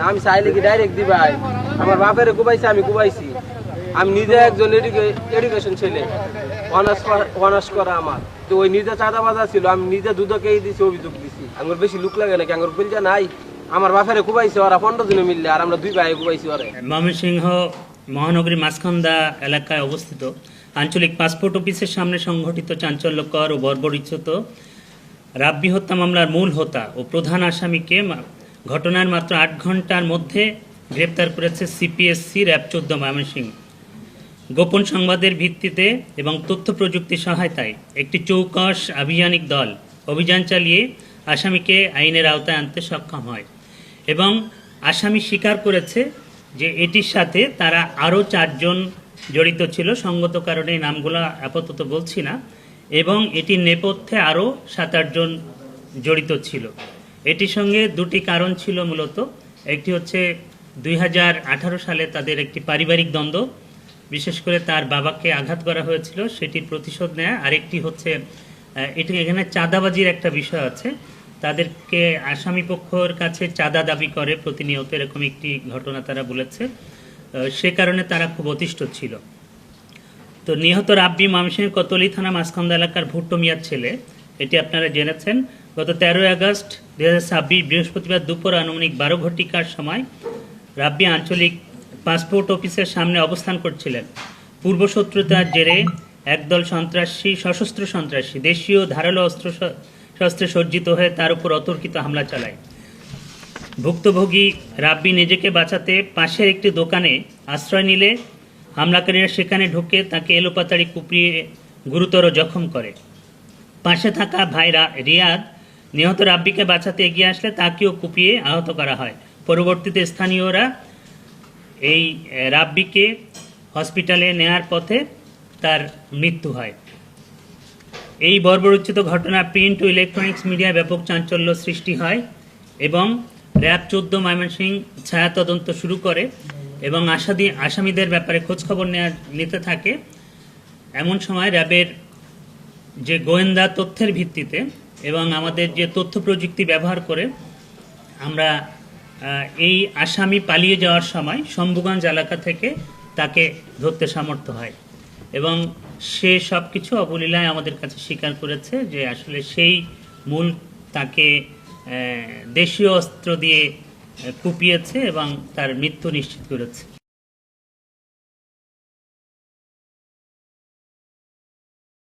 আমি চাইলে কি ডাইরেক্ট দিবাই? আমার বাপের কুবাইছে, আমি কুবাইছি। আমি নিজে একজন এডুকেশন ছেলে, অনার্স করা আমার। তো ওই নিজে চাঁদা বাজা ছিল, আমি নিজে দুধকেই দিছি, অভিযোগ দিছি। আমার বেশি লুক লাগে নাকি? আমার বিলটা নাই। আমার বাপের কুবাইছে ওরা 15 জনে মিললে, আর আমরা 2 ভাই কুবাইছি ওরা। ময়মনসিংহ মহানগরী মাঝখান্দা এলাকায় অবস্থিত আঞ্চলিক পাসপোর্ট অফিসের সামনে সংঘটিত চাঞ্চল্যকর ও বর্বরিচ্যুত রাব্বি হত্যা মামলার মূল হোতা ও প্রধান আসামিকে ঘটনার মাত্র 8 ঘন্টার মধ্যে গ্রেপ্তার করেছে সিপিএসসি র্যাব 14 ময়মনসিংহ। গোপন সংবাদের ভিত্তিতে এবং তথ্য প্রযুক্তির সহায়তায় একটি চৌকস আভিযানিক দল অভিযান চালিয়ে আসামিকে আইনের আওতায় আনতে সক্ষম হয় এবং আসামি স্বীকার করেছে যে এটির সাথে তারা আরও 4 জন জড়িত ছিল। সঙ্গত কারণে এই নামগুলো আপাতত বলছি না। এবং এটির নেপথ্যে আরও 7-8 জন জড়িত ছিল। এটির সঙ্গে 2টি কারণ ছিল মূলত। একটি হচ্ছে 2018 সালে তাদের একটি পারিবারিক দ্বন্দ্ব, বিশেষ করে তার বাবাকে আঘাত করা হয়েছিল, সেটির প্রতিশোধ নেয়া। আরেকটি হচ্ছে এখানে চাঁদাবাজির একটা বিষয় আছে। তাদেরকে আসামি পক্ষের কাছে চাঁদা দাবি করে প্রতিনিয়ত, এরকম একটি ঘটনা তারা বলেছে। সে কারণে তারা খুব অতিষ্ঠ ছিল। তো নিহত রাব্বি ময়মনসিংহের কোতোয়ালি থানা মাঝখান্দা এলাকার ভুট্টো মিয়ার ছেলে, এটি আপনারা জেনেছেন। গত 13 আগস্ট 2026 বৃহস্পতিবার দুপুর আনুমানিক 12 ঘটিকার সময় রাব্বি আঞ্চলিক পাসপোর্ট অফিসের সামনে অবস্থান করছিলেন। পূর্বশত্রুতার জেরে একদল সন্ত্রাসী, সশস্ত্র সন্ত্রাসী দেশীয় ধারালো শস্ত্রে সজ্জিত হয়ে তার উপর অতর্কিত হামলা চালায়। ভুক্তভোগী রাব্বি নিজেকে বাঁচাতে পাশের একটি দোকানে আশ্রয় নিলে হামলাকারীরা সেখানে ঢুকে তাকে এলোপাতাড়ি কুপিয়ে গুরুতর জখম করে। পাশে থাকা ভাই রিয়াদ নিহত রাব্বিকে বাঁচাতে এগিয়ে আসলে তাকেও কুপিয়ে আহত করা হয়। পরবর্তীতে স্থানীয়রা এই রাব্বিকে হসপিটালে নেয়ার পথে তার মৃত্যু হয়। এই বর্বরোচিত ঘটনা প্রিন্ট ও ইলেকট্রনিক্স মিডিয়ায় ব্যাপক চাঞ্চল্য সৃষ্টি হয় এবং র্যাব 14 ময়মনসিংহ ছায়া তদন্ত শুরু করে এবং আসামিদের ব্যাপারে খোঁজখবর নিতে থাকে। এমন সময় র্যাবের যে গোয়েন্দা তথ্যের ভিত্তিতে এবং আমাদের যে তথ্য প্রযুক্তি ব্যবহার করে আমরা এই আসামি পালিয়ে যাওয়ার সময় শম্ভুগঞ্জ এলাকা থেকে তাকে ধরতে সামর্থ্য হয় এবং সে সব কিছু অবলীলায় আমাদের কাছে স্বীকার করেছে যে আসলে সেই মূল তাকে দেশীয় অস্ত্র দিয়ে কুপিয়েছে এবং তার মৃত্যু নিশ্চিত করেছে।